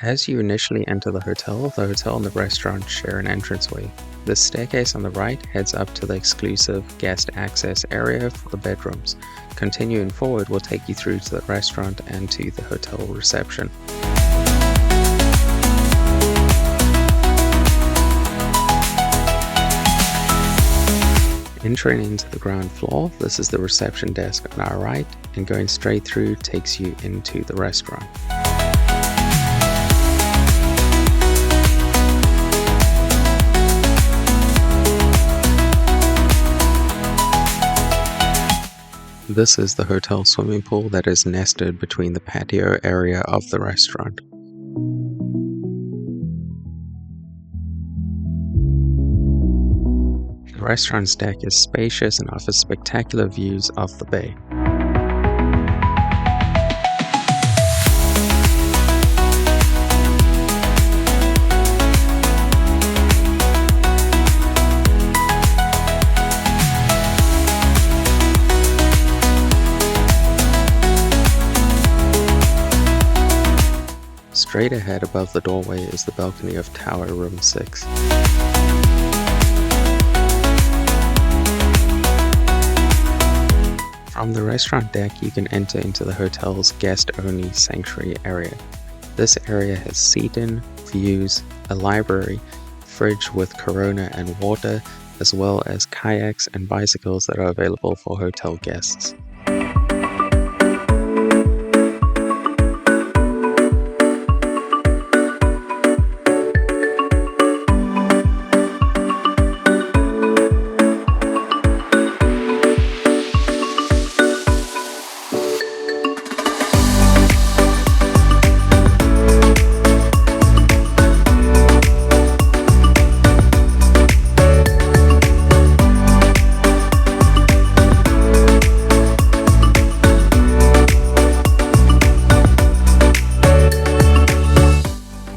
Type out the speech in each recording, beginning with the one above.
As you initially enter the hotel and the restaurant share an entranceway. The staircase on the right heads up to the exclusive guest access area for the bedrooms. Continuing forward will take you through to the restaurant and to the hotel reception. Entering into the ground floor, this is the reception desk on our right, and going straight through takes you into the restaurant. This is the hotel swimming pool that is nested between the patio area of the restaurant. The restaurant's deck is spacious and offers spectacular views of the bay. Straight ahead above the doorway is the balcony of Tower Room 6. From the restaurant deck, you can enter into the hotel's guest-only sanctuary area. This area has seating, views, a library, fridge with Corona and water, as well as kayaks and bicycles that are available for hotel guests.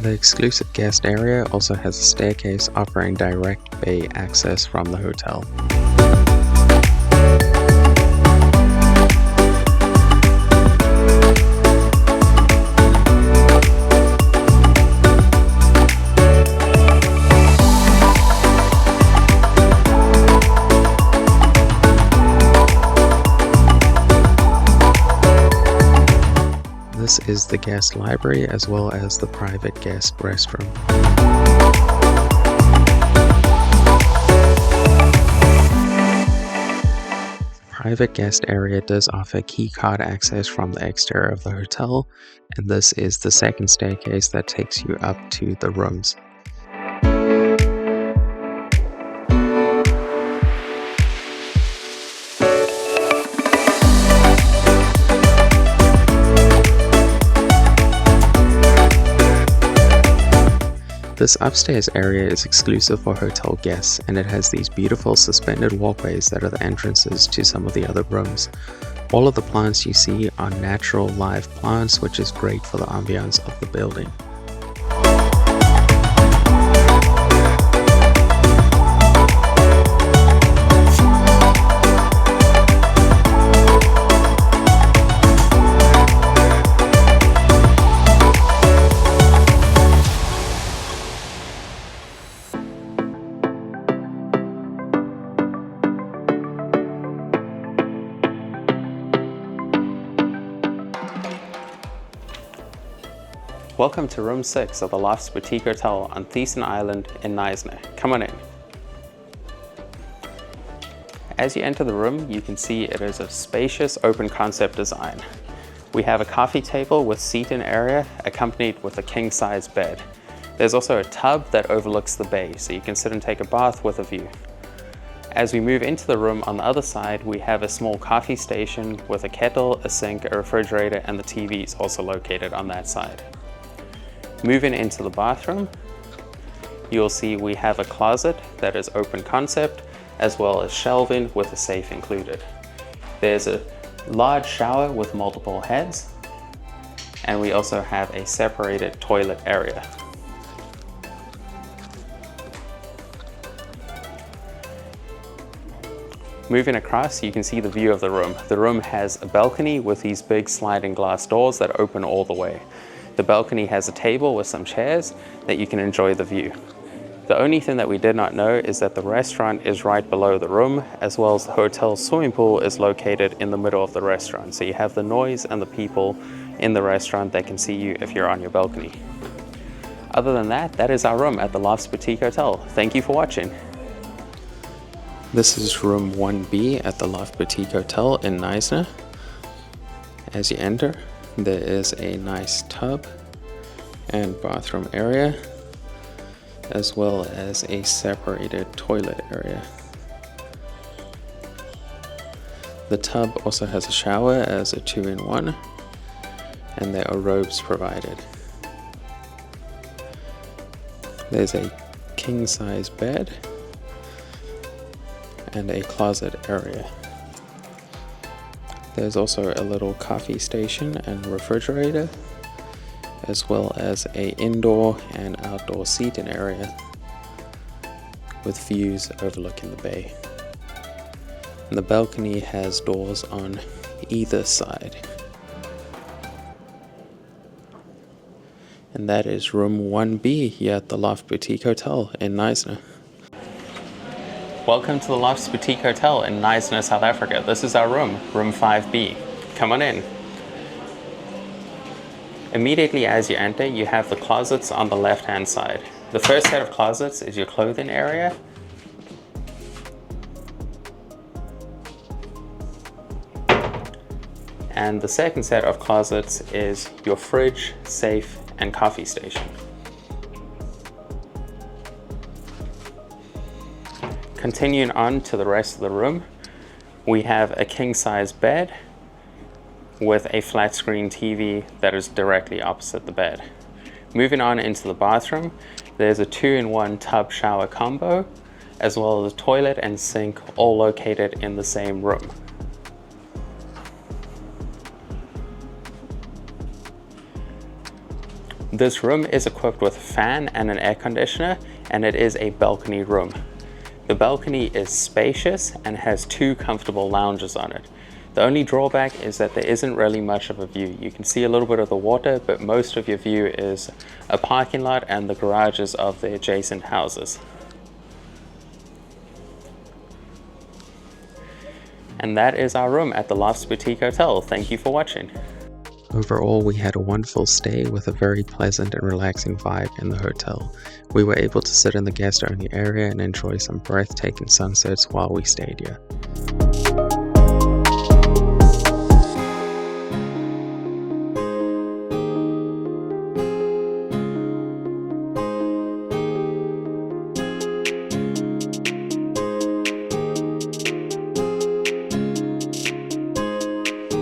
The exclusive guest area also has a staircase offering direct bay access from the hotel. This is the guest library as well as the private guest restroom. The private guest area does offer key card access from the exterior of the hotel, and this is the second staircase that takes you up to the rooms. This upstairs area is exclusive for hotel guests, and it has these beautiful suspended walkways that are the entrances to some of the other rooms. All of the plants you see are natural live plants, which is great for the ambiance of the building. Welcome to room 6 of the Lofts Boutique Hotel on Knysna Island in Knysna. Come on in. As you enter the room, you can see it is a spacious open concept design. We have a coffee table with seating area accompanied with a king-size bed. There's also a tub that overlooks the bay, so you can sit and take a bath with a view. As we move into the room on the other side, we have a small coffee station with a kettle, a sink, a refrigerator, and the TV is also located on that side. Moving into the bathroom, you'll see we have a closet that is open concept, as well as shelving with a safe included. There's a large shower with multiple heads, and we also have a separated toilet area. Moving across, you can see the view of the room. The room has a balcony with these big sliding glass doors that open all the way. The balcony has a table with some chairs that you can enjoy the view. The only thing that we did not know is that the restaurant is right below the room, as well as the hotel swimming pool is located in the middle of the restaurant. So you have the noise and the people in the restaurant that can see you if you're on your balcony. Other than that, that is our room at the Lofts Boutique Hotel. Thank you for watching. This is room 1B at the Loft Boutique Hotel in Knysna. As you enter, there is a nice tub and bathroom area, as well as a separated toilet area. The tub also has a shower as a 2-in-1, and there are robes provided. There's a king-size bed and a closet area. There's also a little coffee station and refrigerator, as well as an indoor and outdoor seating area with views overlooking the bay. And the balcony has doors on either side. And that is room 1B here at the Loft Boutique Hotel in Knysna. Welcome to the Lofts Boutique Hotel in Knysna, South Africa. This is our room, room 5B. Come on in. Immediately as you enter, you have the closets on the left-hand side. The first set of closets is your clothing area. And the second set of closets is your fridge, safe, and coffee station. Continuing on to the rest of the room, we have a king-size bed with a flat screen TV that is directly opposite the bed. Moving on into the bathroom, there's a 2-in-1 tub shower combo, as well as a toilet and sink, all located in the same room. This room is equipped with a fan and an air conditioner, and it is a balcony room. The balcony is spacious and has 2 comfortable lounges on it. The only drawback is that there isn't really much of a view. You can see a little bit of the water, but most of your view is a parking lot and the garages of the adjacent houses. And that is our room at the Lofts Boutique Hotel. Thank you for watching. Overall, we had a wonderful stay with a very pleasant and relaxing vibe in the hotel. We were able to sit in the guest-only area and enjoy some breathtaking sunsets while we stayed here.